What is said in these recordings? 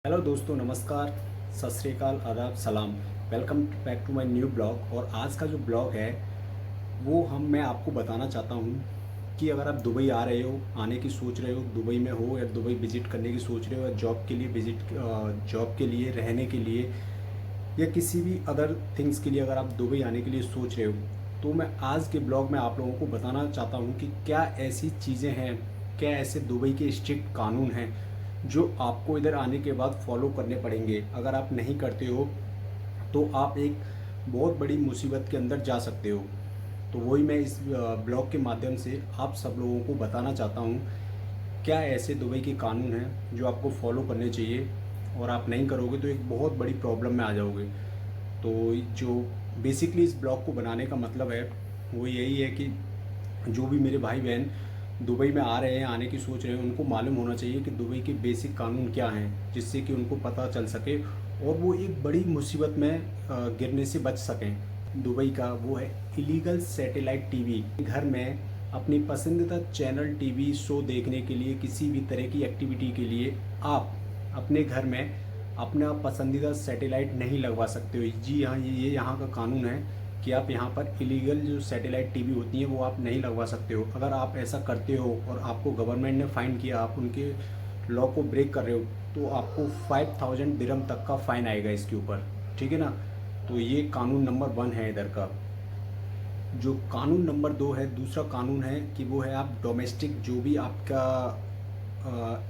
Hello दोस्तों, नमस्कार, सत श्री अकाल, आदाब, सलाम। Welcome back to my new blog. और आज का जो ब्लॉग है वो मैं आपको बताना चाहता हूँ कि अगर आप दुबई आ रहे हो, आने की सोच रहे हो, दुबई में हो या दुबई विज़िट करने की सोच रहे हो, या जॉब के लिए जॉब के लिए, रहने के लिए, या किसी भी अदर थिंग्स के लिए अगर आप दुबई आने के लिए सोच रहे हो, तो मैं आज के ब्लॉग में आप लोगों को बताना चाहता हूँ कि क्या ऐसी चीज़ें हैं, क्या ऐसे दुबई के स्ट्रिक्ट कानून हैं जो आपको इधर आने के बाद फॉलो करने पड़ेंगे। अगर आप नहीं करते हो तो आप एक बहुत बड़ी मुसीबत के अंदर जा सकते हो। तो वही मैं इस ब्लॉग के माध्यम से आप सब लोगों को बताना चाहता हूँ, क्या ऐसे दुबई के कानून हैं जो आपको फॉलो करने चाहिए, और आप नहीं करोगे तो एक बहुत बड़ी प्रॉब्लम में आ जाओगे। तो जो बेसिकली इस ब्लॉग को बनाने का मतलब है वो यही है कि जो भी मेरे भाई बहन दुबई में आ रहे हैं, आने की सोच रहे हैं, उनको मालूम होना चाहिए कि दुबई के बेसिक कानून क्या हैं, जिससे कि उनको पता चल सके और वो एक बड़ी मुसीबत में गिरने से बच सकें। दुबई का वो है इलीगल सैटेलाइट टीवी। घर में अपनी पसंदीदा चैनल टीवी शो देखने के लिए, किसी भी तरह की एक्टिविटी के लिए आप अपने घर में अपना पसंदीदा सैटेलाइट नहीं लगवा सकते हो। जी हाँ, ये यहाँ का कानून है कि आप यहाँ पर इलीगल जो सैटेलाइट टीवी होती हैं वो आप नहीं लगवा सकते हो। अगर आप ऐसा करते हो और आपको गवर्नमेंट ने फ़ाइन किया, आप उनके लॉ को ब्रेक कर रहे हो, तो आपको 5000 दिरहम तक का फ़ाइन आएगा इसके ऊपर। ठीक है ना। तो ये कानून नंबर 1 है इधर का। जो कानून नंबर 2 है, दूसरा कानून है कि वो है आप डोमेस्टिक जो भी आपका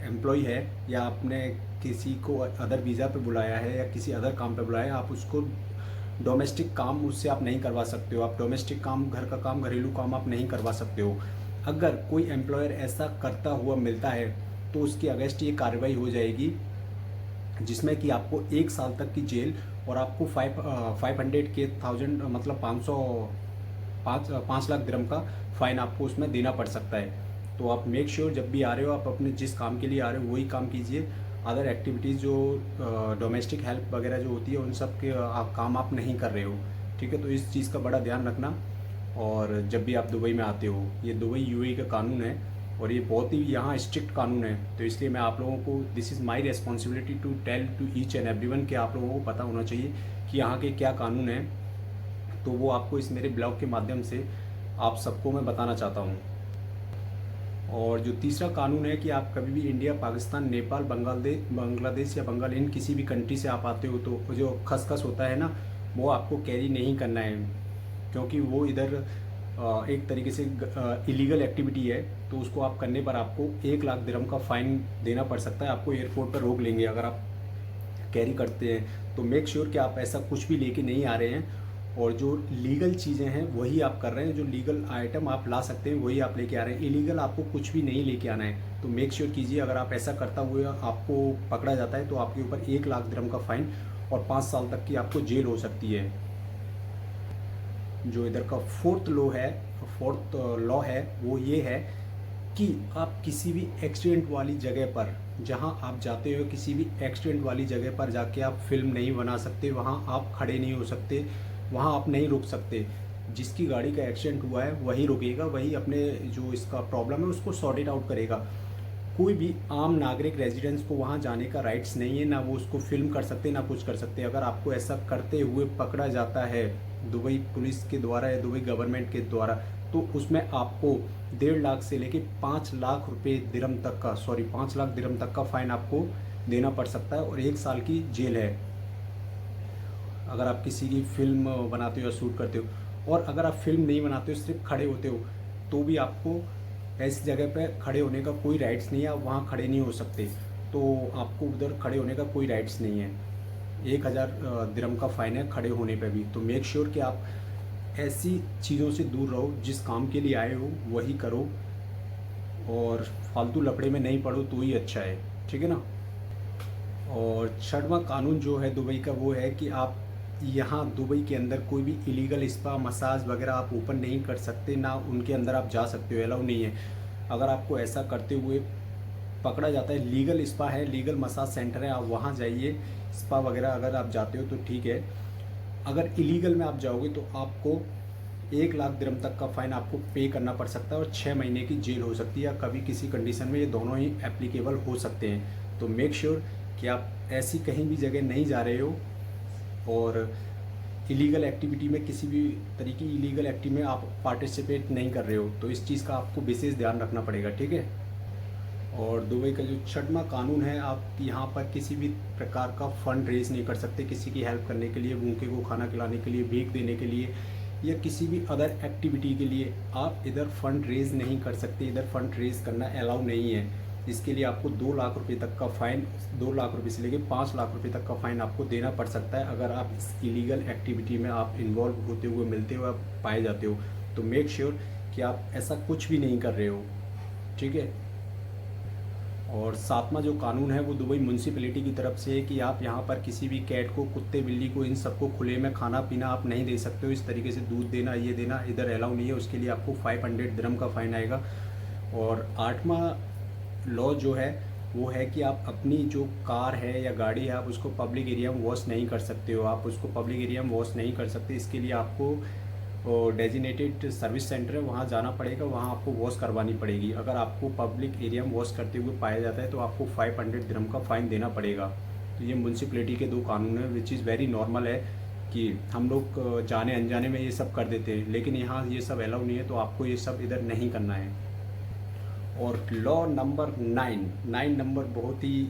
एम्प्लॉय है, या आपने किसी को अदर वीज़ा पे बुलाया है या किसी अदर काम पे बुलाया है, आप उसको डोमेस्टिक काम उससे आप नहीं करवा सकते हो। आप डोमेस्टिक काम, घर का काम, घरेलू काम आप नहीं करवा सकते हो। अगर कोई एम्प्लॉयर ऐसा करता हुआ मिलता है तो उसके अगेंस्ट ये कार्रवाई हो जाएगी, जिसमें कि आपको 1 साल तक की जेल और आपको 500 मतलब 5 लाख दिरहम का फ़ाइन आपको उसमें देना पड़ सकता है। तो आप मेक श्योर जब भी आ रहे हो, आप अपने जिस काम के लिए आ रहे हो वही काम कीजिए। अदर एक्टिविटीज़ जो डोमेस्टिक हेल्प वगैरह जो होती है उन सब के काम आप नहीं कर रहे हो। ठीक है, तो इस चीज़ का बड़ा ध्यान रखना। और जब भी आप दुबई में आते हो, ये दुबई यूएई का कानून है और ये बहुत ही यहाँ स्ट्रिक्ट कानून है। तो इसलिए मैं आप लोगों को, this is my responsibility to tell to each and everyone, कि आप लोगों को पता होना चाहिए कि यहाँ के क्या कानून हैं। तो वो आपको इस मेरे ब्लॉग के माध्यम से आप सबको मैं बताना चाहता हूँ। और जो तीसरा कानून है कि आप कभी भी इंडिया, पाकिस्तान, नेपाल, बांग्लादेश या बंगाल, इन किसी भी कंट्री से आप आते हो तो जो खसखस होता है ना, वो आपको कैरी नहीं करना है, क्योंकि वो इधर एक तरीके से इलीगल एक्टिविटी है। तो उसको आप करने पर आपको 1 लाख दिरहम का फ़ाइन देना पड़ सकता है। आपको एयरपोर्ट पर रोक लेंगे अगर आप कैरी करते हैं। तो मेक श्योर कि आप ऐसा कुछ भी लेके नहीं आ रहे हैं, और जो लीगल चीज़ें हैं वही आप कर रहे हैं। जो लीगल आइटम आप ला सकते हैं वही आप लेके आ रहे हैं। इलीगल आपको कुछ भी नहीं लेके आना है। तो मेक श्योर कीजिए, अगर आप ऐसा करता हुए आपको पकड़ा जाता है तो आपके ऊपर 1 लाख दिरहम का फ़ाइन और 5 साल तक की आपको जेल हो सकती है। जो इधर का फोर्थ लॉ है वो ये है कि आप किसी भी एक्सीडेंट वाली जगह पर, जहां आप जाते हो, किसी भी एक्सीडेंट वाली जगह पर जाके आप फिल्म नहीं बना सकते, वहां आप खड़े नहीं हो सकते, वहां आप नहीं रुक सकते। जिसकी गाड़ी का एक्सीडेंट हुआ है वही रुकेगा, वही अपने जो इसका प्रॉब्लम है उसको सॉर्ट इट आउट करेगा। कोई भी आम नागरिक रेजिडेंट्स को वहाँ जाने का राइट्स नहीं है, ना वो उसको फिल्म कर सकते, ना कुछ कर सकते। अगर आपको ऐसा करते हुए पकड़ा जाता है दुबई पुलिस के द्वारा या दुबई गवर्नमेंट के द्वारा, तो उसमें आपको 1.5 लाख से लेके 5 लाख रुपए दिरहम तक का, 5 लाख दिरहम तक का फ़ाइन आपको देना पड़ सकता है और 1 साल की जेल है अगर आप किसी की फिल्म बनाते हो या शूट करते हो। और अगर आप फिल्म नहीं बनाते हो, सिर्फ खड़े होते हो, तो भी आपको इस जगह पे खड़े होने का कोई राइट्स नहीं है। आप वहाँ खड़े नहीं हो सकते, तो आपको उधर खड़े होने का कोई राइट्स नहीं है। 1000 दिरहम का फ़ाइन है खड़े होने पे भी। तो मेक श्योर कि आप ऐसी चीज़ों से दूर रहो, जिस काम के लिए आए हो वही करो, और फालतू लफड़े में नहीं पड़ो तो ही अच्छा है। ठीक है ना। और छठवां कानून जो है दुबई का वो है कि आप यहाँ दुबई के अंदर कोई भी इलीगल स्पा, मसाज वगैरह आप ओपन नहीं कर सकते, ना उनके अंदर आप जा सकते हो, अलाउ नहीं है। अगर आपको ऐसा करते हुए पकड़ा जाता है, लीगल स्पा है, लीगल मसाज सेंटर है, आप वहाँ जाइए। स्पा वगैरह अगर आप जाते हो तो ठीक है। अगर इलीगल में आप जाओगे तो आपको 1 लाख दिरहम तक का फ़ाइन आपको पे करना पड़ सकता है और 6 महीने की जेल हो सकती है, या कभी किसी कंडीशन में ये दोनों ही एप्लीकेबल हो सकते हैं। तो मेक श्योर कि आप ऐसी कहीं भी जगह नहीं जा रहे हो और इलीगल एक्टिविटी में, किसी भी तरीके की इलीगल एक्टिविटी में आप पार्टिसिपेट नहीं कर रहे हो। तो इस चीज़ का आपको विशेष ध्यान रखना पड़ेगा, ठीक है। और दुबई का जो 6वां कानून है, आप यहाँ पर किसी भी प्रकार का फंड रेज नहीं कर सकते किसी की हेल्प करने के लिए, भूखे को खाना खिलाने के लिए, भीख देने के लिए या किसी भी अदर एक्टिविटी के लिए आप इधर फंड रेज नहीं कर सकते। इधर फंड रेज करना अलाउ नहीं है। इसके लिए आपको 2 लाख रुपए तक का फ़ाइन, 2 लाख रुपए से लेकर 5 लाख रुपए तक का फ़ाइन आपको देना पड़ सकता है अगर आप इस इलीगल एक्टिविटी में आप इन्वॉल्व होते हुए, मिलते हुए आप पाए जाते हो। तो मेक श्योर कि आप ऐसा कुछ भी नहीं कर रहे हो, ठीक है। और 7वां जो कानून है वो दुबई म्यूनसिपैलिटी की तरफ से है कि आप यहाँ पर किसी भी कैट को, कुत्ते बिल्ली को, इन सबको खुले में खाना पीना आप नहीं दे सकते हो। इस तरीके से दूध देना, ये देना इधर अलाउ नहीं है। उसके लिए आपको 500 दिरहम का फ़ाइन आएगा। और 8वां लॉ जो है वो है कि आप अपनी जो कार है या गाड़ी है, आप उसको पब्लिक एरिया में वॉश नहीं कर सकते हो। आप उसको पब्लिक एरिया में वॉश नहीं कर सकते। इसके लिए आपको डेजिनेटेड सर्विस सेंटर है, वहाँ जाना पड़ेगा, वहाँ आपको वॉश करवानी पड़ेगी। अगर आपको पब्लिक एरिया में वॉश करते हुए पाया जाता है तो आपको 500 दिरहम का फ़ाइन देना पड़ेगा। तो ये म्यूनसिपैलिटी के 2 कानून हैं, विच इज़ वेरी नॉर्मल है कि हम लोग जाने अनजाने में ये सब कर देते हैं, लेकिन यहाँ ये सब अलाउ नहीं है। तो आपको ये सब इधर नहीं करना है। और लॉ नंबर 9 नंबर बहुत ही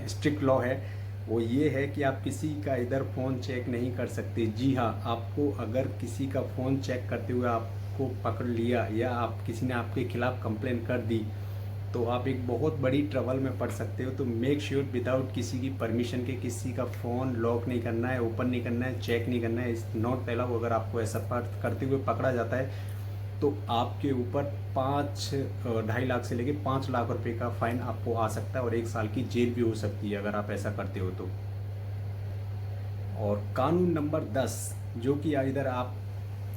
स्ट्रिक्ट लॉ है। वो ये है कि आप किसी का इधर फ़ोन चेक नहीं कर सकते। जी हाँ, आपको अगर किसी का फ़ोन चेक करते हुए आपको पकड़ लिया या आप किसी ने आपके खिलाफ़ कंप्लेन कर दी तो आप एक बहुत बड़ी ट्रबल में पड़ सकते हो। तो मेक श्योर विदाउट किसी की परमिशन के किसी का फ़ोन लॉक नहीं करना है, ओपन नहीं करना है, चेक नहीं करना है। इस नॉट अलाउ। अगर आपको ऐसा करते हुए पकड़ा जाता है तो आपके ऊपर 2.5 लाख से लेके 5 लाख रुपए का फ़ाइन आपको आ सकता है और 1 साल की जेल भी हो सकती है अगर आप ऐसा करते हो तो। और कानून नंबर 10 जो कि इधर आप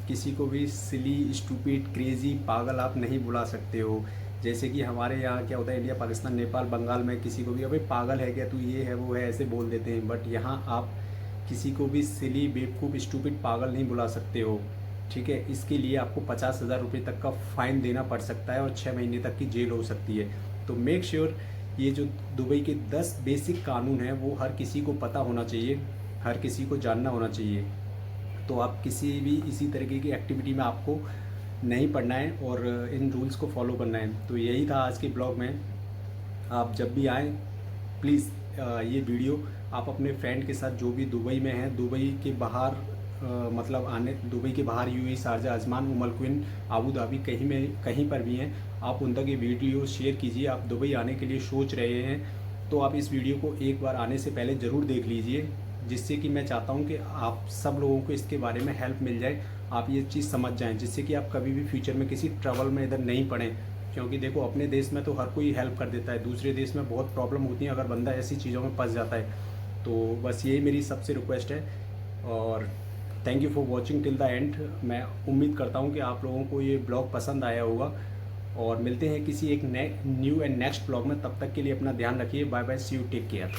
किसी को भी सिली, स्टूपिड, क्रेजी, पागल आप नहीं बुला सकते हो। जैसे कि हमारे यहाँ क्या होता है, इंडिया, पाकिस्तान, नेपाल, बंगाल में किसी को भी अबे पागल है क्या तू, ये है वो है, ऐसे बोल देते हैं। बट यहाँ आप किसी को भी सिली, बेवकूफ़, स्टूपिड, पागल नहीं बुला सकते हो, ठीक है। इसके लिए आपको 50,000 रुपये तक का फ़ाइन देना पड़ सकता है और 6 महीने तक की जेल हो सकती है। तो मेक श्योर ये जो दुबई के 10 बेसिक कानून हैं वो हर किसी को पता होना चाहिए, हर किसी को जानना होना चाहिए। तो आप किसी भी इसी तरीके की एक्टिविटी में आपको नहीं पड़ना है और इन रूल्स को फॉलो करना है। तो यही था आज के ब्लॉग में। आप जब भी आएँ प्लीज़ ये वीडियो आप अपने फ्रेंड के साथ जो भी दुबई में हैं, दुबई के बाहर मतलब आने, दुबई के बाहर यूएई, शारजा, अजमान, उम क्विन, आबू धाबी, कहीं पर भी हैं, आप उन तक ये वीडियो शेयर कीजिए। आप दुबई आने के लिए सोच रहे हैं तो आप इस वीडियो को एक बार आने से पहले ज़रूर देख लीजिए, जिससे कि मैं चाहता हूँ कि आप सब लोगों को इसके बारे में हेल्प मिल जाए, आप ये चीज़ समझ जाएँ, जिससे कि आप कभी भी फ्यूचर में किसी ट्रबल में इधर नहीं पड़ें। क्योंकि देखो अपने देश में तो हर कोई हेल्प कर देता है, दूसरे देश में बहुत प्रॉब्लम होती है अगर बंदा ऐसी चीज़ों में फंस जाता है। तो बस यही मेरी सबसे रिक्वेस्ट है। और thank you for watching till the end. मैं उम्मीद करता हूँ कि आप लोगों को ये ब्लॉग पसंद आया होगा और मिलते हैं किसी एक न्यू एंड नेक्स्ट ब्लॉग में। तब तक के लिए अपना ध्यान रखिए। Bye bye, see you, take care.